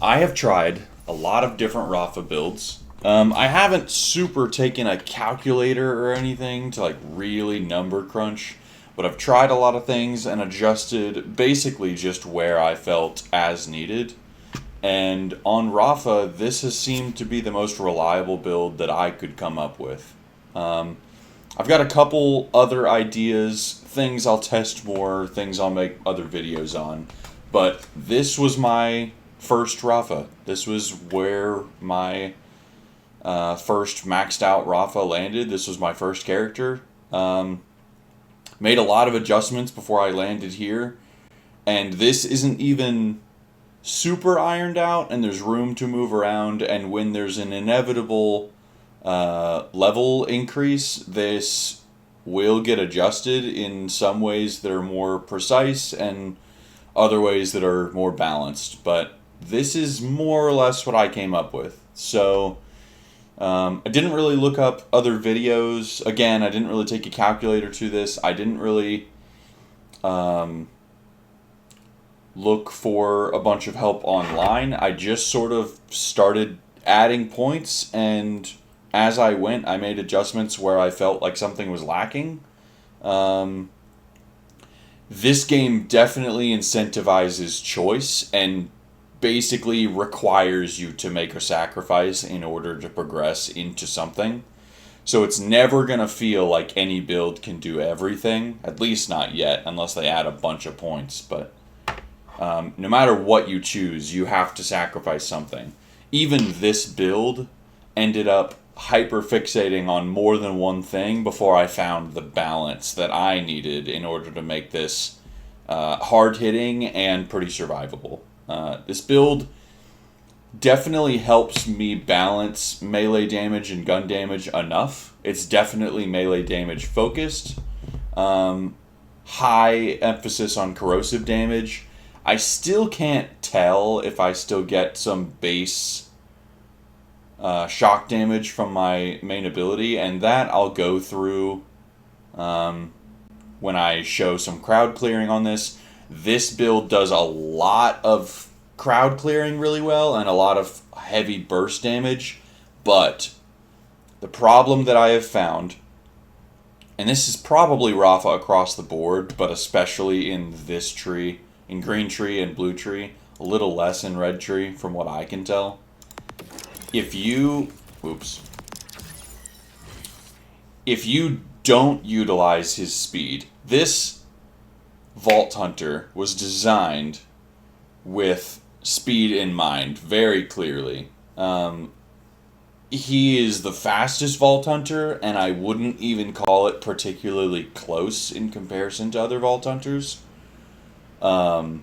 I have tried a lot of different Rafa builds. I haven't super taken a calculator or anything to like really number crunch, but I've tried a lot of things and adjusted basically just where I felt as needed. And on Rafa, this has seemed to be the most reliable build that I could come up with. Um, I've got a couple other ideas, things I'll test more, things I'll make other videos on, but this was my first Rafa. This was where my first maxed out Rafa landed. This was my first character. Made a lot of adjustments before I landed here, and this isn't even super ironed out, and there's room to move around, and when there's an inevitable level increase, this will get adjusted in some ways that are more precise and other ways that are more balanced. But this is more or less what I came up with. So I didn't really look up other videos. Again, I didn't really take a calculator to this. I didn't really look for a bunch of help online. I just sort of started adding points, and as I went, I made adjustments where I felt like something was lacking. This game definitely incentivizes choice and basically requires you to make a sacrifice in order to progress into something. So it's never going to feel like any build can do everything, at least not yet, unless they add a bunch of points. But no matter what you choose, you have to sacrifice something. Even this build ended up hyper fixating on more than one thing before I found the balance that I needed in order to make this hard hitting and pretty survivable. This build definitely helps me balance melee damage and gun damage enough. It's definitely melee damage focused. High emphasis on corrosive damage. I still can't tell if I still get some base shock damage from my main ability, and that I'll go through when I show some crowd clearing on this. This build does a lot of crowd clearing really well and a lot of heavy burst damage, but the problem that I have found, and this is probably Rafa across the board, but especially in this tree, in green tree and blue tree, a little less in red tree from what I can tell. If you don't utilize his speed, this Vault Hunter was designed with speed in mind very clearly. He is the fastest Vault Hunter, and I wouldn't even call it particularly close in comparison to other Vault Hunters. But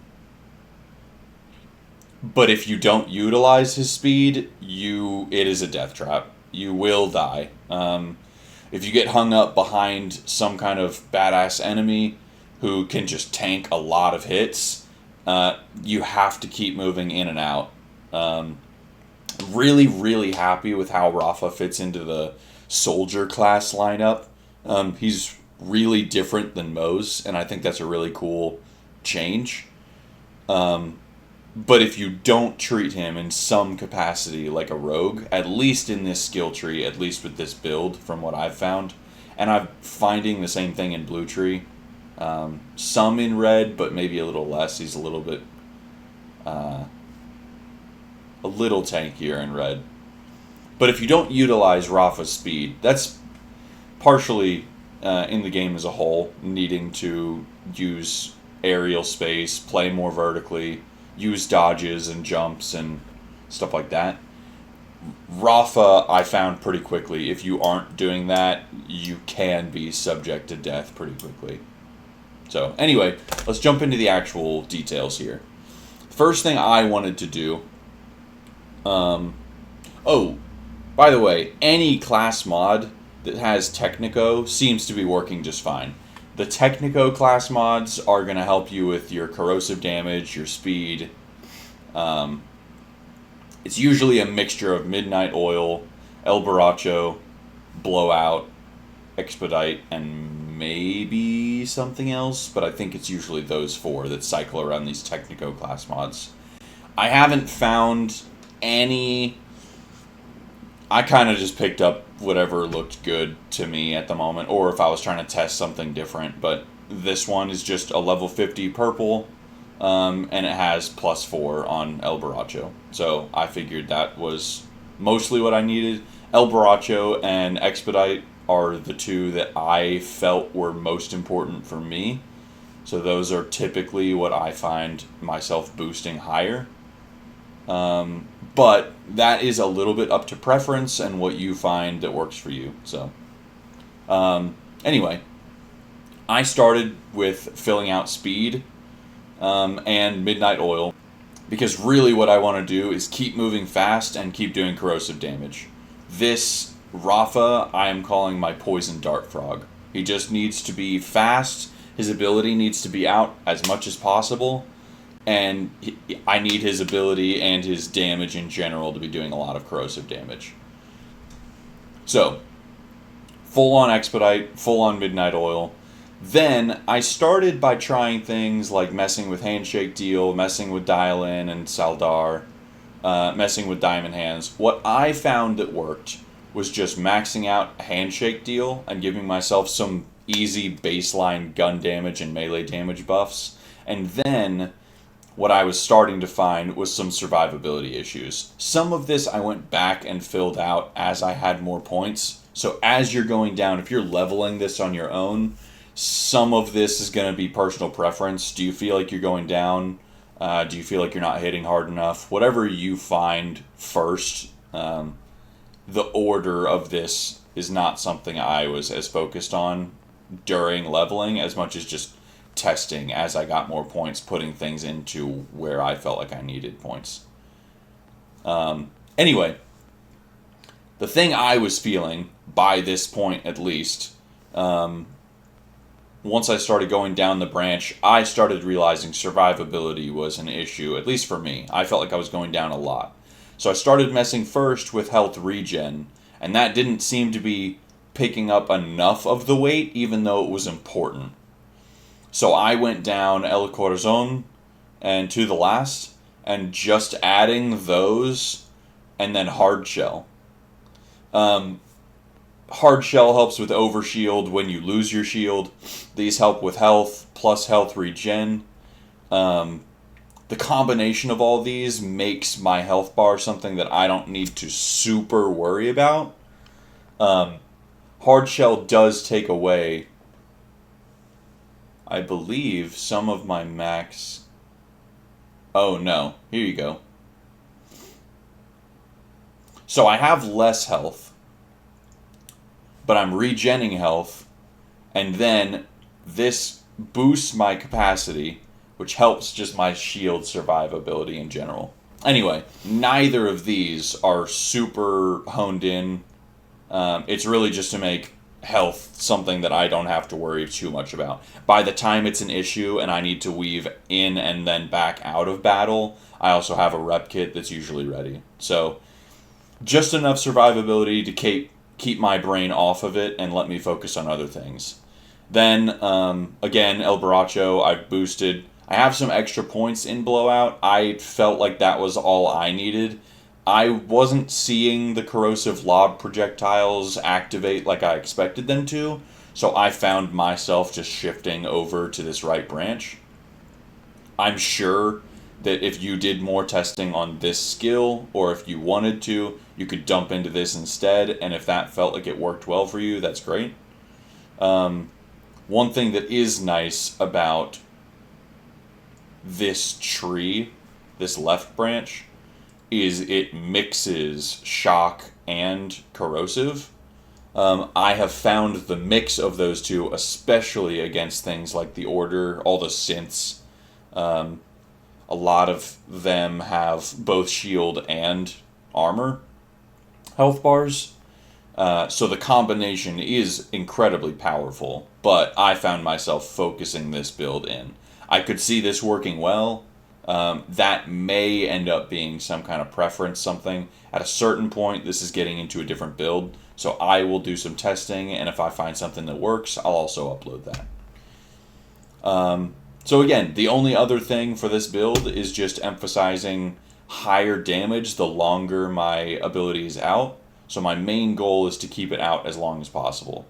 if you don't utilize his speed, it is a death trap. You will die. If you get hung up behind some kind of badass enemy who can just tank a lot of hits, you have to keep moving in and out. Really, really happy with how Rafa fits into the soldier class lineup. He's really different than Moze, and I think that's a really cool change. But if you don't treat him in some capacity like a rogue, at least in this skill tree, at least with this build, from what I've found, and I'm finding the same thing in blue tree, some in red, but maybe a little less. He's a little bit, a little tankier in red. But if you don't utilize Rafa's speed, that's partially in the game as a whole, needing to use aerial space, play more vertically, use dodges and jumps and stuff like that. Rafa, I found pretty quickly, if you aren't doing that, you can be subject to death pretty quickly. So, anyway, let's jump into the actual details here. First thing I wanted to do... oh, by the way, any class mod that has Technico seems to be working just fine. The Technico class mods are going to help you with your corrosive damage, your speed. It's usually a mixture of Midnight Oil, El Baracho, Blowout, Expedite, and maybe something else, but I think it's usually those four that cycle around these Technico class mods. I haven't found any... I kind of just picked up whatever looked good to me at the moment, or if I was trying to test something different, but this one is just a level 50 purple, and it has +4 on El Borracho. So I figured that was mostly what I needed. El Borracho and Expedite are the two that I felt were most important for me. So those are typically what I find myself boosting higher. But that is a little bit up to preference and what you find that works for you. So, anyway, I started with filling out speed and midnight oil, because really what I want to do is keep moving fast and keep doing corrosive damage. This Rafa I am calling my poison dart frog. He just needs to be fast. His ability needs to be out as much as possible. And I need his ability and his damage in general to be doing a lot of corrosive damage. So, full on Expedite, full on Midnight Oil. Then I started by trying things like messing with Handshake Deal, messing with Dial In and Saldar, messing with Diamond Hands. What I found that worked was just maxing out Handshake Deal and giving myself some easy baseline gun damage and melee damage buffs. And then what I was starting to find was some survivability issues. Some of this I went back and filled out as I had more points. So as you're going down, if you're leveling this on your own, some of this is going to be personal preference. Do you feel like you're going down? Do you feel like you're not hitting hard enough? Whatever you find first, the order of this is not something I was as focused on during leveling as much as just testing as I got more points, putting things into where I felt like I needed points. Anyway, the thing I was feeling, by this point at least, once I started going down the branch, I started realizing survivability was an issue, at least for me. I felt like I was going down a lot. So I started messing first with health regen, and that didn't seem to be picking up enough of the weight, even though it was important. So I went down El Corazon and To the Last, and just adding those, and then Hard Shell. Hard Shell helps with overshield when you lose your shield. These help with health, plus health regen. The combination of all these makes my health bar something that I don't need to super worry about. Hard Shell does take away, I believe, some of my max... Oh, no. Here you go. So I have less health, but I'm regenning health, and then this boosts my capacity, which helps just my shield survivability in general. Anyway, neither of these are super honed in. It's really just to make health something that I don't have to worry too much about. By the time it's an issue and I need to weave in and then back out of battle, I also have a rep kit that's usually ready. So, just enough survivability to keep my brain off of it and let me focus on other things. Then, again, El Borracho, I've boosted. I have some extra points in Blowout. I felt like that was all I needed. I wasn't seeing the corrosive lob projectiles activate like I expected them to, so I found myself just shifting over to this right branch. I'm sure that if you did more testing on this skill, or if you wanted to, you could dump into this instead, and if that felt like it worked well for you, that's great. One thing that is nice about this tree, this left branch, is it mixes shock and corrosive. I have found the mix of those two, especially against things like the Order, all the synths. A lot of them have both shield and armor health bars. So the combination is incredibly powerful, but I found myself focusing this build in. I could see this working well. That may end up being some kind of preference, something. At a certain point, this is getting into a different build, so I will do some testing, and if I find something that works, I'll also upload that. So again, the only other thing for this build is just emphasizing higher damage the longer my ability is out. So my main goal is to keep it out as long as possible.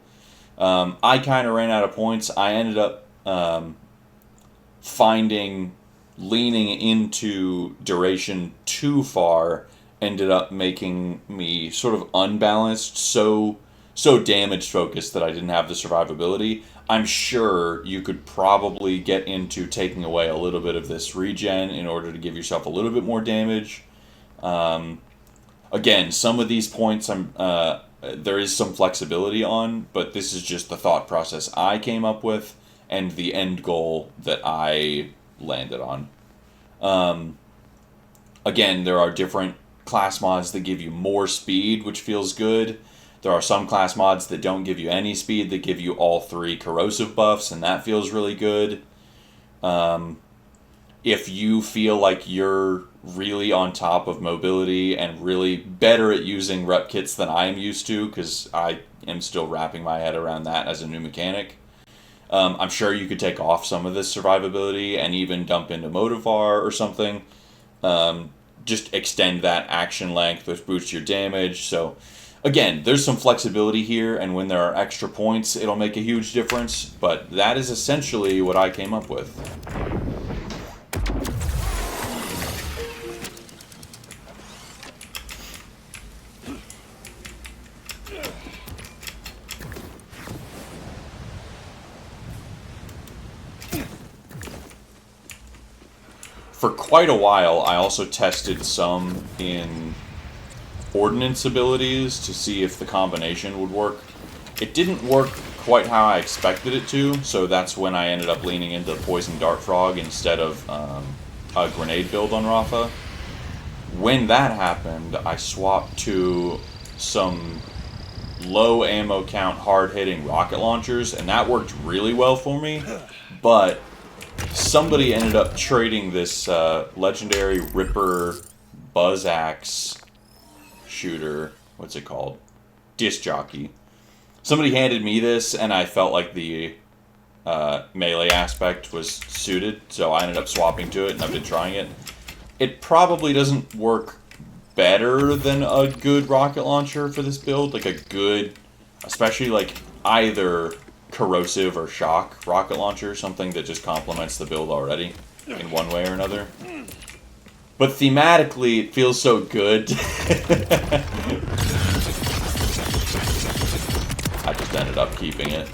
I kind of ran out of points. I ended up leaning into duration too far, ended up making me sort of unbalanced, so damage focused that I didn't have the survivability. I'm sure you could probably get into taking away a little bit of this regen in order to give yourself a little bit more damage. Again, some of these points there is some flexibility on, but this is just the thought process I came up with and the end goal that I landed on. Again, there are different class mods that give you more speed, which feels good. There are some class mods that don't give you any speed, that give you all 3 corrosive buffs, and that feels really good. If you feel like you're really on top of mobility and really better at using rep kits than I am used to, because I am still wrapping my head around that as a new mechanic, I'm sure you could take off some of this survivability and even dump into Motivar or something. Just extend that action length, which boosts your damage. So again, there's some flexibility here, and when there are extra points, it'll make a huge difference, but that is essentially what I came up with. For quite a while, I also tested some in ordnance abilities to see if the combination would work. It didn't work quite how I expected it to, so that's when I ended up leaning into Poison Dart Frog instead of a grenade build on Rafa. When that happened, I swapped to some low ammo count, hard-hitting rocket launchers, and that worked really well for me, but somebody ended up trading this legendary Ripper Buzz Axe shooter. What's it called? Disc Jockey. Somebody handed me this, and I felt like the melee aspect was suited, so I ended up swapping to it, and I've been trying it. It probably doesn't work better than a good rocket launcher for this build. Like a good, especially like either corrosive or shock rocket launcher, something that just complements the build already in one way or another. But thematically, it feels so good. I just ended up keeping it.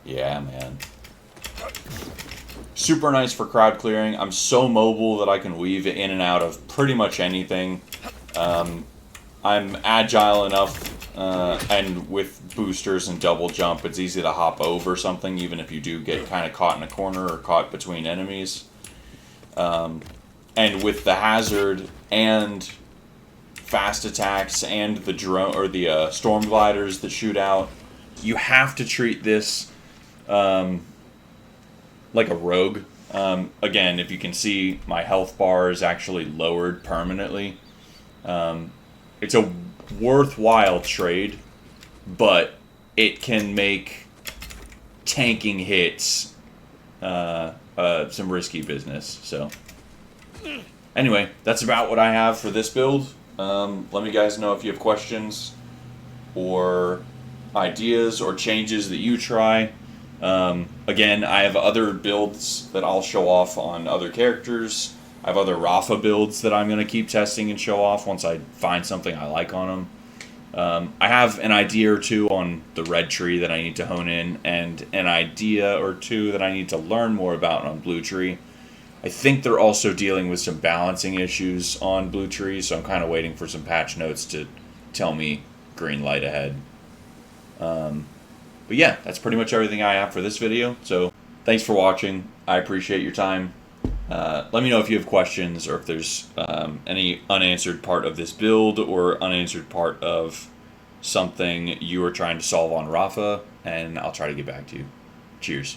Yeah, man. Super nice for crowd clearing. I'm so mobile that I can weave in and out of pretty much anything. I'm agile enough, and with boosters and double jump, it's easy to hop over something, even if you do get kind of caught in a corner or caught between enemies. And with the hazard and fast attacks and the drone or the storm gliders that shoot out, you have to treat this like a rogue. Again, if you can see, my health bar is actually lowered permanently. It's a worthwhile trade, but it can make tanking hits some risky business. So anyway, that's about what I have for this build. Let me guys know if you have questions or ideas or changes that you try. Again, I have other builds that I'll show off on other characters. I have other Rafa builds that I'm going to keep testing and show off once I find something I like on I have an idea or two on the red tree that I need to hone in, and an idea or two that I need to learn more about on blue tree. I think they're also dealing with some balancing issues on blue tree, so I'm kind of waiting for some patch notes to tell me green light ahead. But yeah, that's pretty much everything I have for this video. So thanks for watching. I appreciate your time. Let me know if you have questions or if there's any unanswered part of this build or unanswered part of something you are trying to solve on Rafa, and I'll try to get back to you. Cheers.